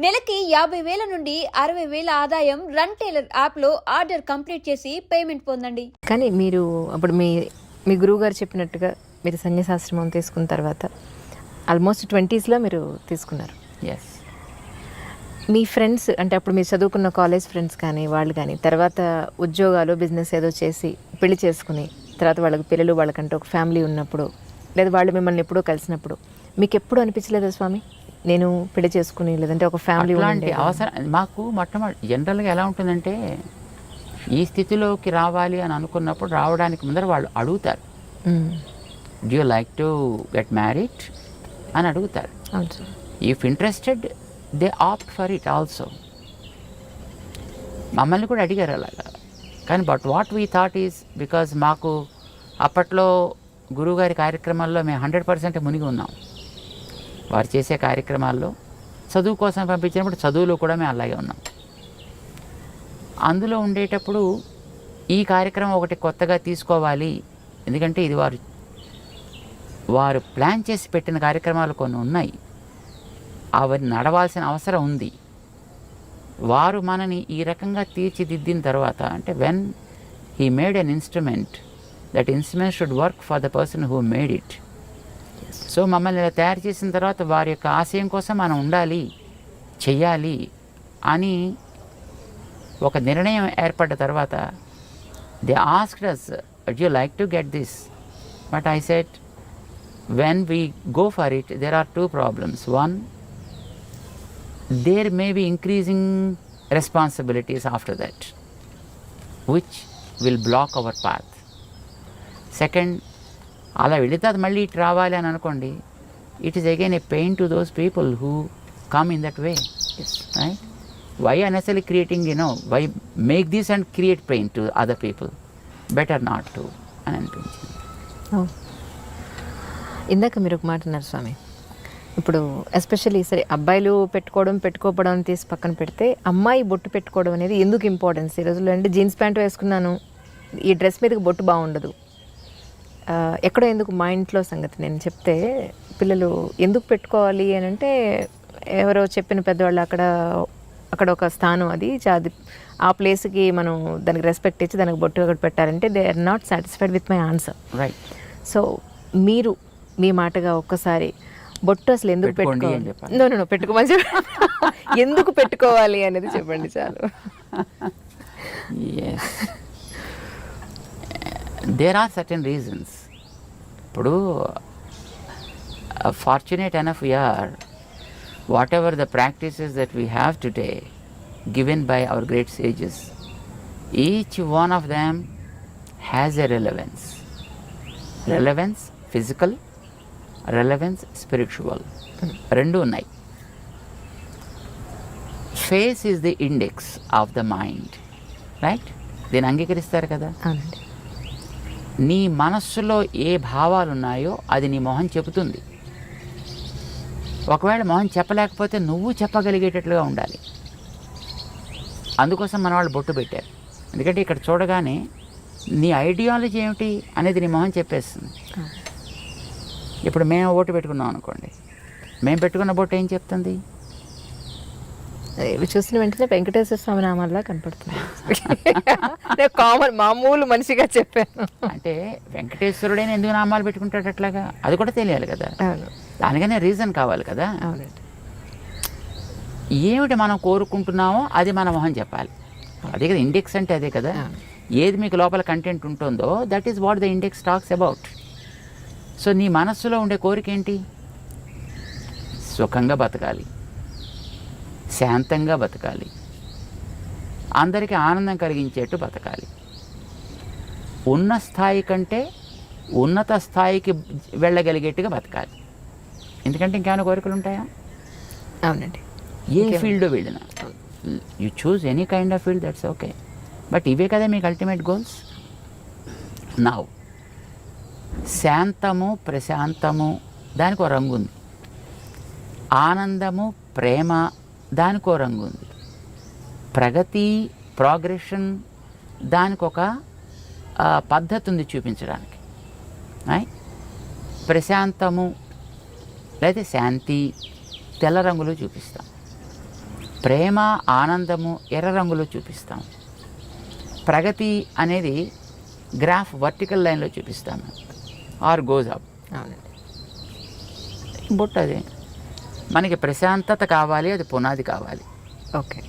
నెలకి 50,000 నుండి 60,000 ఆదాయం రన్ టైలర్ యాప్లో ఆర్డర్ కంప్లీట్ చేసి పేమెంట్ పొందండి. కానీ మీరు అప్పుడు మీ గురువు గారు చెప్పినట్టుగా మీరు సన్యాసాశ్రమం తీసుకున్న తర్వాత ఆల్మోస్ట్ 20స్లో మీరు తీసుకున్నారు. ఎస్. మీ ఫ్రెండ్స్ అంటే అప్పుడు మీరు చదువుకున్న కాలేజ్ ఫ్రెండ్స్ కానీ వాళ్ళు కానీ తర్వాత ఉద్యోగాలు బిజినెస్ ఏదో చేసి పెళ్లి చేసుకుని తర్వాత వాళ్ళకి పిల్లలు వాళ్ళకంటే ఒక ఫ్యామిలీ ఉన్నప్పుడు లేదా వాళ్ళు మిమ్మల్ని ఎప్పుడో కలిసినప్పుడు మీకు ఎప్పుడు అనిపించలేదా స్వామి నేను పెళ్లి చేసుకుని లేదంటే ఒక ఫ్యామిలీ అలాంటి అవసరం మాకు మొట్టమొదటి జనరల్గా ఎలా ఉంటుందంటే ఈ స్థితిలోకి రావాలి అని అనుకున్నప్పుడు రావడానికి ముందర వాళ్ళు అడుగుతారు, do you like to get married అని అడుగుతారు. If interested they opt for it also. మమ్మల్ని కూడా అడిగారు అలాగా. కానీ but what we thought is because మాకు అప్పట్లో గురువుగారి కార్యక్రమాల్లో మేము 100% మునిగి ఉన్నాం. వారు చేసే కార్యక్రమాల్లో చదువు కోసం పంపించినప్పుడు చదువులో కూడా మేము అలాగే ఉన్నాం. అందులో ఉండేటప్పుడు ఈ కార్యక్రమం ఒకటి కొత్తగా తీసుకోవాలి, ఎందుకంటే ఇది వారు ప్లాన్ చేసి పెట్టిన కార్యక్రమాలు కొన్ని ఉన్నాయి, అవి నడవాల్సిన అవసరం ఉంది. వారు మనని ఈ రకంగా తీర్చిదిద్దిన తర్వాత అంటే when he made an instrument, that instrument should work for the person who made it. So మమ్మల్ని ఇలా తయారు చేసిన తర్వాత వారి యొక్క ఆశయం కోసం మనం ఉండాలి, చెయ్యాలి అని ఒక నిర్ణయం ఏర్పడ్డ తర్వాత they asked us, would you like to get this? But I said, when we go for it, there are two problems. One, there may be increasing responsibilities after that, which will block our path. Second, అలా వెళితే అది మళ్ళీ ఇటు రావాలి అని అనుకోండి, it is again a pain to those people who come in that way. Right? Why unnecessary creating, why make this and create pain to other people, better not to అని అనిపించింది. ఇందాక మీరు ఒక మాట అన్నారు స్వామి, ఇప్పుడు ఎస్పెషల్లీ సరే అబ్బాయిలు పెట్టుకోవడం తీసి పక్కన పెడితే అమ్మాయి బొట్టు పెట్టుకోవడం అనేది ఎందుకు ఇంపార్టెన్స్ ఈ రోజుల్లో? అంటే జీన్స్ ప్యాంట్ వేసుకున్నాను, ఈ డ్రెస్ మీదకి బొట్టు బాగుండదు, ఎక్కడో ఎందుకు మా ఇంట్లో సంగతి నేను చెప్తే పిల్లలు ఎందుకు పెట్టుకోవాలి అని అంటే ఎవరో చెప్పిన పెద్దవాళ్ళు అక్కడ ఒక స్థానం అది ఆ ప్లేస్కి మనం దానికి రెస్పెక్ట్ ఇచ్చి దానికి బొట్టు ఒకటి పెట్టారంటే they are not satisfied with my answer. Right. So మీరు మీ మాటగా ఒక్కసారి బొట్టు అసలు ఎందుకు పెట్టుకోవాలి, నో పెట్టుకోమని చెప్పి ఎందుకు పెట్టుకోవాలి అనేది చెప్పండి చాలు. There are certain reasons. ఇప్పుడు fortunate enough we are, whatever the practices that we have today given by our great sages, each one of them has a relevance. Relevance physical, relevance spiritual, రెండు ఉన్నాయి. Face is the index of the mind, right? దీన్ని అంగీకరిస్తారు కదా. అవునండి. నీ మనస్సులో ఏ భావాలు ఉన్నాయో అది నీ మొహం చెబుతుంది. ఒకవేళ మొహం చెప్పలేకపోతే నువ్వు చెప్పగలిగేటట్లుగా ఉండాలి. అందుకోసం మన వాళ్ళు బొట్టు పెట్టారు. ఎందుకంటే ఇక్కడ చూడగానే నీ ఐడియాలజీ ఏమిటి అనేది నీ మొహం చెప్పేస్తుంది. ఇప్పుడు మేము బొట్టు పెట్టుకున్నాం అనుకోండి, మేము పెట్టుకున్న బొట్టు ఏం చెప్తుంది? చూసిన వెంటనే వెంకటేశ్వర స్వామి నామాల్లా కనపడుతుంది. కామన్ మామూలు మనిషిగా చెప్పాను. అంటే వెంకటేశ్వరుడైన ఎందుకు నామాలు పెట్టుకుంటాడు అట్లాగా, అది కూడా తెలియాలి కదా. దానికనే రీజన్ కావాలి కదా. ఏమిటి మనం కోరుకుంటున్నామో అది మన మొహం చెప్పాలి. అదే కదా ఇండెక్స్ అంటే, అదే కదా. ఏది మీకు లోపల కంటెంట్ ఉంటుందో that is what the index talks about. So నీ మనస్సులో ఉండే కోరిక ఏంటి? సుఖంగా బతకాలి, శాంతంగా బతకాలి, అందరికీ ఆనందం కలిగించేట్టు బతకాలి, ఉన్న స్థాయి కంటే ఉన్నత స్థాయికి వెళ్ళగలిగేట్టుగా బతకాలి. ఎందుకంటే ఇంకేమైనా కోరికలు ఉంటాయా? అవునండి. ఏ ఫీల్డ్లో వెళ్ళినా you choose any kind of field, that's okay. But ఇవే కదా మీకు అల్టిమేట్ గోల్స్. నౌ శాంతము, ప్రశాంతము దానికి ఒక రంగు ఉంది, ఆనందము, ప్రేమ దానికి ఒక రంగు ఉంది, ప్రగతి, ప్రోగ్రెషన్ దానికి ఒక పద్ధతి ఉంది చూపించడానికి. ప్రశాంతము లేదా శాంతి తెల్ల రంగులో చూపిస్తాం. ప్రేమ, ఆనందము ఎర్ర రంగులో చూపిస్తాం. ప్రగతి అనేది గ్రాఫ్ వర్టికల్ లైన్లో చూపిస్తాము, ఆర్ గోజ్ అప్. అవునండి. బొట్టు అదే. మనకి ప్రశాంతత కావాలి, అది పునాది కావాలి. ఓకే.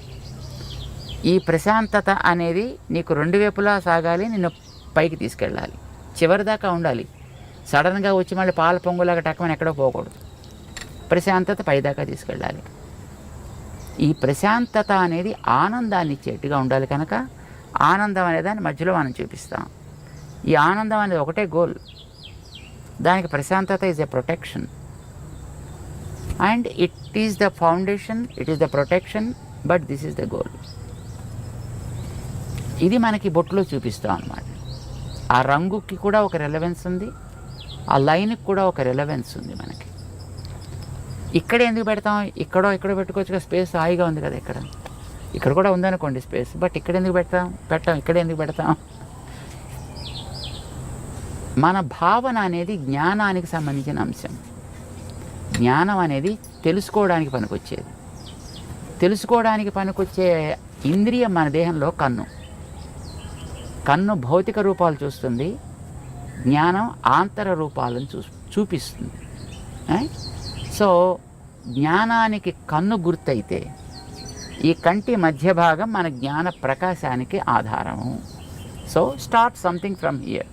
ఈ ప్రశాంతత అనేది నీకు రెండు వైపులా సాగాలి, నిన్ను పైకి తీసుకెళ్ళాలి, చివరిదాకా ఉండాలి. సడన్గా వచ్చి మళ్ళీ పాల పొంగులాగా టక్కమని ఎక్కడో పోకూడదు. ప్రశాంతత పైదాకా తీసుకెళ్ళాలి. ఈ ప్రశాంతత అనేది ఆనందాన్ని ఇచ్చేట్టుగా ఉండాలి. కనుక ఆనందం అనే దాన్ని మధ్యలో మనం చూపిస్తాం. ఈ ఆనందం అనేది ఒకటే గోల్. దానికి ప్రశాంతత is a protection, and it is the foundation, it is the protection, but this is the goal. ఇది మనకి బొట్టులో చూపిస్తాం అన్నమాట. ఆ రంగుకి కూడా ఒక రెలవెన్స్ ఉంది, ఆ లైన్కి కూడా ఒక రెలవెన్స్ ఉంది మనకి. ఇక్కడ ఎందుకు పెడతాం? ఇక్కడో పెట్టుకోవచ్చు, స్పేస్ హాయిగా ఉంది కదా. ఇక్కడ కూడా ఉందనుకోండి స్పేస్, బట్ ఇక్కడ ఎందుకు పెట్టాం? ఇక్కడ ఎందుకు పెడతాం? మన భావన అనేది జ్ఞానానికి సంబంధించిన అంశం. జ్ఞానం అనేది తెలుసుకోవడానికి పనికొచ్చేది. తెలుసుకోవడానికి పనికొచ్చే ఇంద్రియం మన దేహంలో కన్ను. కన్ను భౌతిక రూపాలు చూస్తుంది, జ్ఞానం ఆంతర రూపాలను చూపిస్తుంది. సో జ్ఞానానికి కన్ను గుర్తయితే ఈ కంటి మధ్య భాగం మన జ్ఞాన ప్రకాశానికి ఆధారము. So start something from here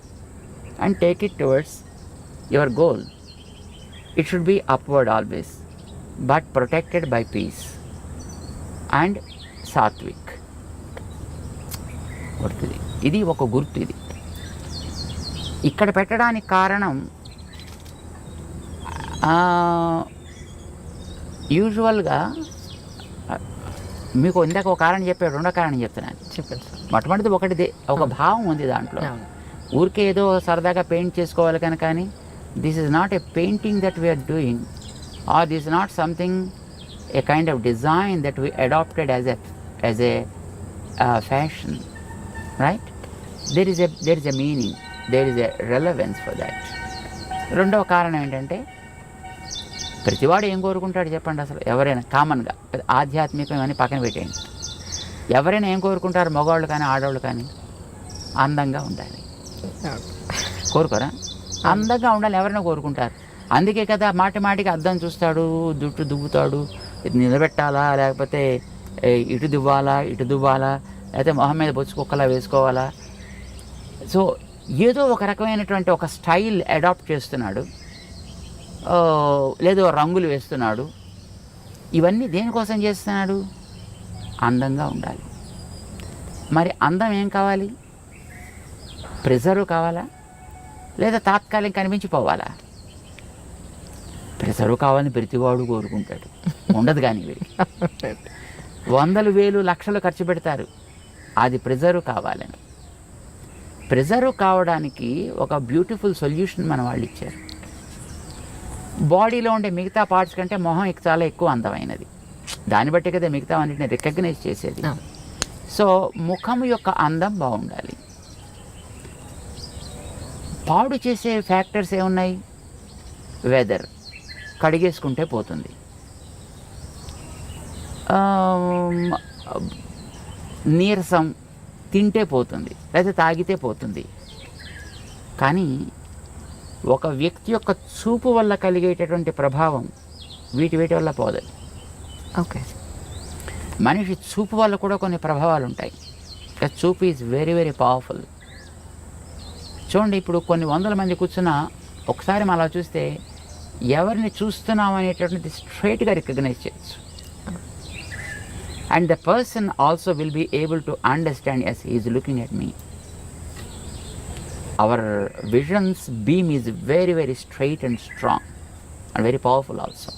and take it towards your goal. It should be upward always, but protected by peace and sattvic. గుర్తుది, ఇది ఒక గుర్తు. ఇది ఇక్కడ పెట్టడానికి కారణం యూజువల్గా మీకు ఇందాక ఒక కారణం చెప్పాడు, రెండో కారణం చెప్తున్నాను. చెప్పండి. మొట్టమొదటిది ఒకటిది, ఒక భావం ఉంది దాంట్లో. ఊరికే ఏదో సరదాగా పెయింట్ చేసుకోవాలి కనుక, కానీ this is not a painting that we are doing, or this not something a kind of design that we adapted as a fashion, right? there is a meaning, there is a relevance for that. రెండవ కారణం ఏంటంటే, ప్రతివాడు ఏం కోరుకుంటాడు చెప్పండి? అసలు ఎవరైనా కామన్గా ఆధ్యాత్మికం అని పక్కన పెట్టేయండి, ఎవరైనా ఏం కోరుకుంటారు? మగవాళ్ళు కానీ ఆడవాళ్ళు కానీ అందంగా ఉండాలి. కోరుకోరా? అందంగా ఉండాలి ఎవరైనా కోరుకుంటారు. అందుకే కదా మాటికి అద్దం చూస్తాడు, జుట్టు దువ్వుతాడు, ఇది నిలబెట్టాలా, లేకపోతే ఇటు దువ్వాలా, లేకపోతే మొహం మీద బొచ్చు కుక్కలా వేసుకోవాలా. సో ఏదో ఒక రకమైనటువంటి ఒక స్టైల్ అడాప్ట్ చేస్తున్నాడు, లేదో రంగులు వేస్తున్నాడు. ఇవన్నీ దేనికోసం చేస్తున్నాడు? అందంగా ఉండాలి. మరి అందం ఏం కావాలి? ప్రిజర్వ్ కావాలా, లేదా తాత్కాలిక కనిపించిపోవాలా? ప్రిజర్వ్ కావాలని ప్రతివాడు కోరుకుంటాడు, ఉండదు. కానీ వందలు వేలు లక్షలు ఖర్చు పెడతారు అది ప్రిజర్వ్ కావాలని. ప్రిజర్వ్ కావడానికి ఒక బ్యూటిఫుల్ సొల్యూషన్ మన వాళ్ళు ఇచ్చారు. బాడీలో ఉండే మిగతా పార్ట్స్ కంటే మొహం చాలా ఎక్కువ అందమైనది. దాన్ని బట్టి కదా మిగతా అన్నిటిని రికగ్నైజ్ చేసేది. సో ముఖం యొక్క అందం బాగుండాలి. పాడు చేసే ఫ్యాక్టర్స్ ఏమున్నాయి? వెదర్, కడిగేసుకుంటే పోతుంది, నీరసం, తింటే పోతుంది, లేదా తాగితే పోతుంది. కానీ ఒక వ్యక్తి యొక్క చూపు వల్ల కలిగేటటువంటి ప్రభావం వీటి వల్ల పోదు. ఓకే. మనిషి చూపు వల్ల కూడా కొన్ని ప్రభావాలు ఉంటాయి. చూపు ఈజ్ వెరీ వెరీ పవర్ఫుల్. చూడండి, ఇప్పుడు కొన్ని వందల మంది కూర్చున్నా ఒకసారి మనం అలా చూస్తే ఎవరిని చూస్తున్నాం అనేటటువంటిది స్ట్రైట్గా రికగ్నైజ్ చేయొచ్చు. And the person also will be able to understand as he is looking at me. Our visions beam is very very straight and strong and very powerful also.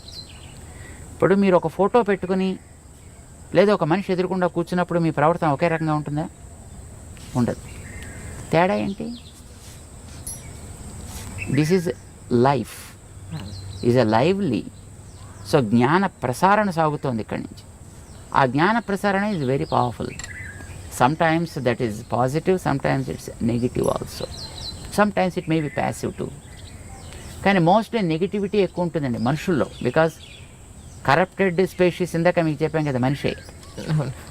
ఇప్పుడు మీరు ఒక ఫోటో పెట్టుకుని లేదా ఒక మనిషి ఎదురుకుండా కూర్చున్నప్పుడు మీ ప్రవర్తన ఒకే రకంగా ఉంటుందా? ఉండదు. తేడా ఏంటి? This is life, is a lively. So జ్ఞాన ప్రసారణ సాగుతోంది ఇక్కడి నుంచి. ఆ జ్ఞాన ప్రసారణ is very powerful. Sometimes that is positive, sometimes it's negative also, sometimes it may be passive too. కానీ మోస్ట్లీ నెగిటివిటీ ఎక్కువ ఉంటుందండి మనుషుల్లో. బికాజ్ కరప్టెడ్ స్పీషీస్, ఇందాక మీకు చెప్పాం కదా, మనిషే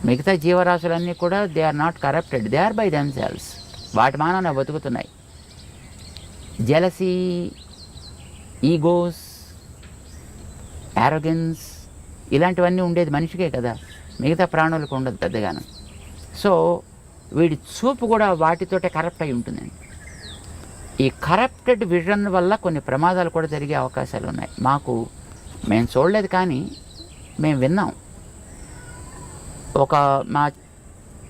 మిగతా జీవరాశులన్నీ కూడా they are not corrupted, they are by themselves. వాటి మానాన బతుకుతున్నాయి. జెలసీ, ఈగోస్, యారోగెన్స్ ఇలాంటివన్నీ ఉండేది మనిషికే కదా, మిగతా ప్రాణులకు ఉండదు పెద్దగాను. సో వీడి చూపు కూడా వాటితోటే కరప్ట్ అయి ఉంటుందండి. ఈ కరప్టెడ్ విజన్ వల్ల కొన్ని ప్రమాదాలు కూడా జరిగే అవకాశాలు ఉన్నాయి. మేము చూడలేదు కానీ మేము విన్నాం. ఒక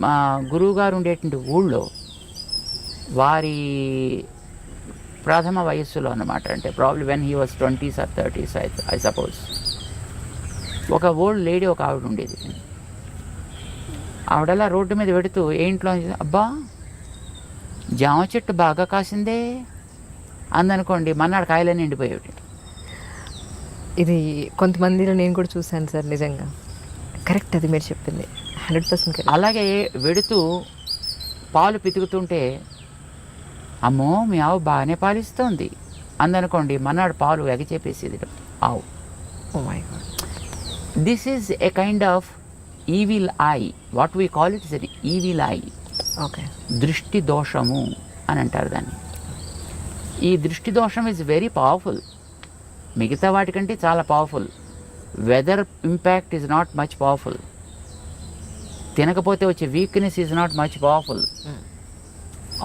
మా గురువుగారు ఉండేటువంటి ఊళ్ళో వారి ప్రథమ వయస్సులో అన్నమాట, అంటే probably when he was 20s or 30s I suppose, ఒక ఓల్డ్ లేడీ ఒక ఆవిడ ఉండేది. ఆవిడలా రోడ్డు మీద పెడుతూ ఏంట్లో అబ్బా జామ చెట్టు బాగా కాసిందే అందనుకోండి, మన్నాడు కాయలన్నీ ఎండిపోయేవి. ఇది కొంతమందిలో నేను కూడా చూశాను సార్, నిజంగా కరెక్ట్ అది మీరు చెప్పింది 100% కరెక్ట్. అలాగే వెడుతూ పాలు పితుకుతుంటే అమ్మో మీ ఆవు బాగానే పాలిస్తోంది అందనుకోండి, మన్నాడు పాలు ఎగచేపేసేది ఆవు. Oh my god. This is a kind of evil eye, what we call it is an evil eye. Okay, దృష్టి దోషము అని అంటారు దాన్ని. ఈ దృష్టి దోషం ఈజ్ వెరీ పవర్ఫుల్, మిగతా వాటికంటే చాలా powerful. Weather impact is not much powerful, తినకపోతే వచ్చే weakness is not much powerful.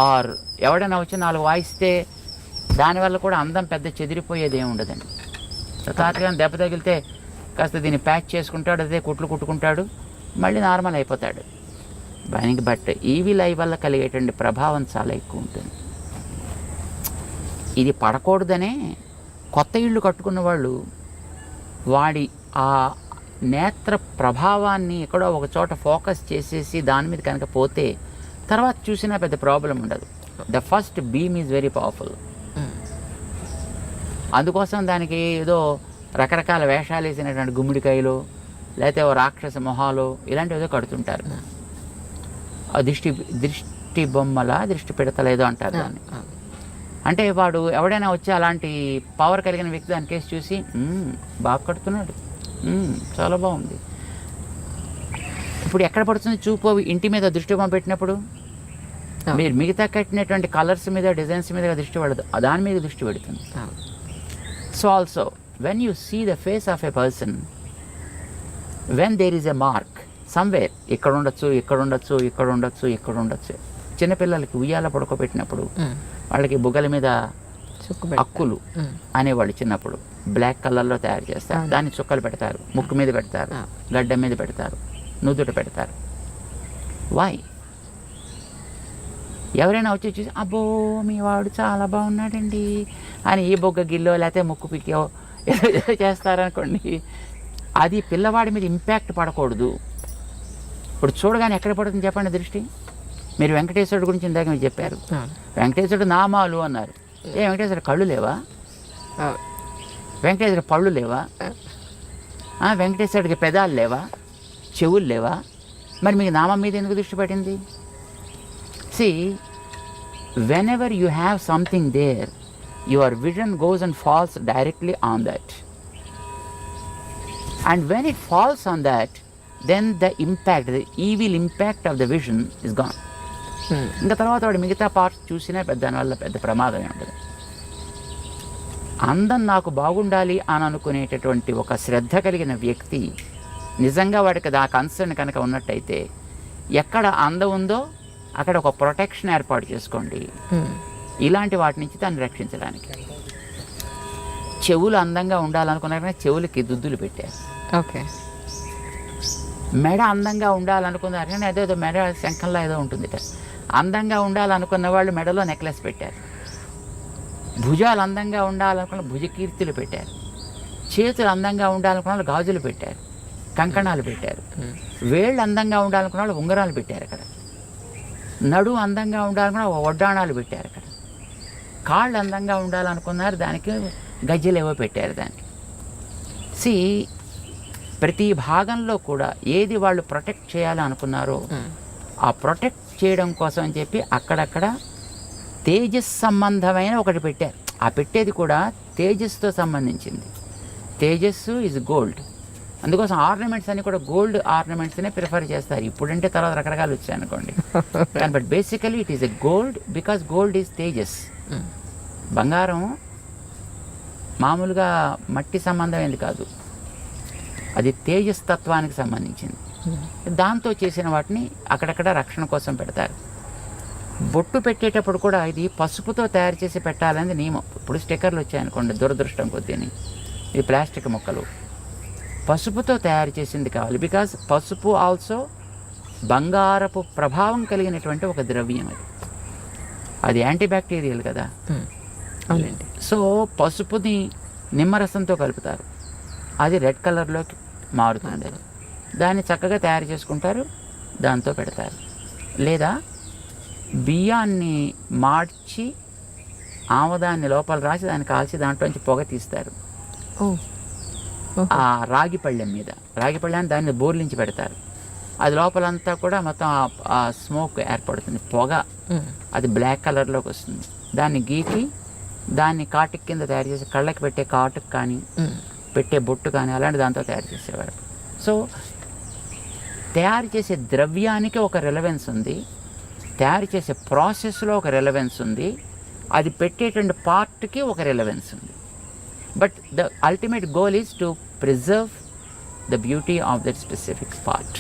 Or ఎవడైనా వచ్చి 4 వాయిస్తే దానివల్ల కూడా అందం పెద్ద చెదిరిపోయేది ఏమి ఉండదండి. తాతగా దెబ్బ తగిలితే కాస్త దీన్ని ప్యాచ్ చేసుకుంటాడు, అదే కుట్లు కుట్టుకుంటాడు, మళ్ళీ నార్మల్ అయిపోతాడు. బట్ ఈవిల్ ఐ వల్ల కలిగేటువంటి ప్రభావం చాలా ఎక్కువ ఉంటుంది. ఇది పడకూడదనే కొత్త ఇళ్ళు కట్టుకున్న వాళ్ళు వాడి ఆ నేత్ర ప్రభావాన్ని ఎక్కడో ఒక చోట ఫోకస్ చేసేసి దాని మీద కనుక పోతే తర్వాత చూసినా పెద్ద ప్రాబ్లం ఉండదు. The first beam is very powerful. అందుకోసం దానికి ఏదో రకరకాల వేషాలు వేసినటువంటి గుమ్మిడికాయలు లేకపోతే ఓ రాక్షస మొహాలు ఇలాంటివి ఏదో కడుతుంటారు. దృష్టి బొమ్మల దృష్టి పెడతలేదో అంటారు దాన్ని. అంటే వాడు ఎవడైనా వచ్చి అలాంటి పవర్ కలిగిన వ్యక్తి దాని కేసు చూసి బాగా కడుతున్నాడు, చాలా బాగుంది. ఇప్పుడు ఎక్కడ పడుతుంది చూపు? ఇంటి మీద దృష్టి బొమ్మ పెట్టినప్పుడు మీరు మిగతా కట్టినటువంటి కలర్స్ మీద డిజైన్స్ మీద దృష్టి పడదు, దాని మీద దృష్టి పెడుతుంది. So also when you see the face of a person, when there is a mark somewhere, ఇక్కడ ఉండొచ్చు, ఇక్కడ ఉండొచ్చు, ఇక్కడ ఉండొచ్చు, ఇక్కడ ఉండొచ్చు. చిన్నపిల్లలకి ఉయ్యాల పడుకోబెట్టినప్పుడు వాళ్ళకి బుగ్గల మీద అక్కులు అనేవాళ్ళు చిన్నప్పుడు బ్లాక్ కలర్లో తయారు చేస్తారు, దాన్ని చుక్కలు పెడతారు, ముక్కు మీద పెడతారు, గడ్డ మీద పెడతారు, నుదుట పెడతారు. వై? ఎవరైనా వచ్చి చూసి అబ్బో మీ వాడు చాలా బాగున్నాడండి అని ఈ బొగ్గ గిల్లో లేకపోతే ముక్కు పిక్కో ఏదో చేస్తారనుకోండి, అది పిల్లవాడి మీద ఇంపాక్ట్ పడకూడదు. ఇప్పుడు చూడగానే ఎక్కడ పడుతుంది చెప్పండి దృష్టి? మీరు వెంకటేశ్వరుడు గురించి ఇందాక మీరు చెప్పారు, వెంకటేశ్వరుడు నామాలు అన్నారు. వెంకటేశ్వరుడు కళ్ళు లేవా? వెంకటేశ్వరుడు పళ్ళు లేవా? వెంకటేశ్వరుడికి పెదాలు లేవా? చెవులు లేవా? మరి మీకు నామం మీద ఎందుకు దృష్టి పడింది? See, whenever you have something there, your vision goes and falls directly on that. And when it falls on that, then the impact, the evil impact of the vision is gone. ఇంకా తర్వాత వాడు మిగతా parts చూసినా దానివల్ల పెద్ద ప్రమాదమే ఉండదు. అందం నాకు బాగుండాలి అని అనుకునేటటువంటి ఒక శ్రద్ధ కలిగిన వ్యక్తి నిజంగా వాడికి ఆ కన్సర్న్ కనుక ఉన్నట్టయితే ఎక్కడ అందం ఉందో అక్కడ ఒక ప్రొటెక్షన్ ఏర్పాటు చేసుకోండి ఇలాంటి వాటి నుంచి దాన్ని రక్షించడానికి. చెవులు అందంగా ఉండాలనుకున్నారని చెవులకి దుద్దులు పెట్టారు. ఓకే. మెడ అందంగా ఉండాలనుకున్నారు కానీ అదేదో మెడ శంఖంలో ఏదో ఉంటుందిట. అందంగా ఉండాలనుకున్న వాళ్ళు మెడలో నెక్లెస్ పెట్టారు. భుజాలు అందంగా ఉండాలనుకున్న భుజకీర్తులు పెట్టారు. చేతులు అందంగా ఉండాలనుకున్న వాళ్ళు గాజులు పెట్టారు, కంకణాలు పెట్టారు. వేళ్ళు అందంగా ఉండాలనుకున్న వాళ్ళు ఉంగరాలు పెట్టారు అక్కడ. నడు అందంగా ఉండాలనుకున్న వడ్డాణాలు పెట్టారు అక్కడ. కాళ్ళు అందంగా ఉండాలనుకున్నారు, దానికి గజ్జలు ఏవో పెట్టారు దానికి. ప్రతి భాగంలో కూడా ఏది వాళ్ళు ప్రొటెక్ట్ చేయాలని అనుకున్నారో ఆ ప్రొటెక్ట్ చేయడం కోసం అని చెప్పి అక్కడక్కడ తేజస్ సంబంధమైన ఒకటి పెట్టారు. ఆ పెట్టేది కూడా తేజస్తో సంబంధించింది. తేజస్సు ఈజ్ గోల్డ్, అందుకోసం ఆర్నమెంట్స్ అన్ని కూడా గోల్డ్ ఆర్నమెంట్స్నే ప్రిఫర్ చేస్తారు. ఇప్పుడంటే తర్వాత రకరకాలు వచ్చాయి అనుకోండి. కానీ but basically it is a gold because gold is Tejas. బంగారం మామూలుగా మట్టి సంబంధమైనది కాదు, అది తేజస్ తత్వానికి సంబంధించింది. దాంతో చేసిన వాటిని అక్కడక్కడ రక్షణ కోసం పెడతారు. బొట్టు పెట్టేటప్పుడు కూడా ఇది పసుపుతో తయారు చేసి పెట్టాలనేది నియమం. ఇప్పుడు స్టిక్కర్లు వచ్చాయనుకోండి, దురదృష్టం కొద్దిని, ఇది ప్లాస్టిక్ మొక్కలు, పసుపుతో తయారు చేసింది కావాలి. బికాజ్ పసుపు ఆల్సో బంగారపు ప్రభావం కలిగినటువంటి ఒక ద్రవ్యం. అది యాంటీబ్యాక్టీరియల్ కదా. అవునండి. సో పసుపుని నిమ్మరసంతో కలుపుతారు, అది రెడ్ కలర్లోకి మారుతుంది. దాన్ని చక్కగా తయారు చేసుకుంటారు, దాంతో పెడతారు. లేదా బియ్యాన్ని మార్చి ఆమదాన్ని లోపల రాసి దాన్ని కాల్చి దాంట్లోంచి పొగ తీస్తారు. ఆ రాగి పళ్ళెం మీద, రాగి పళ్ళెని దాన్ని బోర్లించి పెడతారు. అది లోపలంతా కూడా మొత్తం ఆ స్మోక్ ఏర్పడుతుంది, పొగ. అది బ్లాక్ కలర్లోకి వస్తుంది. దాన్ని గీకి దాన్ని కాటుక్ కింద తయారు చేసి కళ్ళకి పెట్టే కాటుక్ కానీ పెట్టే బొట్టు కానీ అలాంటి దాంతో తయారు చేసేవారు. సో తయారు చేసే ద్రవ్యానికి ఒక రెలవెన్స్ ఉంది, తయారు చేసే ప్రాసెస్లో ఒక రెలవెన్స్ ఉంది, అది పెట్టేటువంటి పార్ట్కి ఒక రెలవెన్స్ ఉంది. But the ultimate goal is to preserve the beauty of that specific part.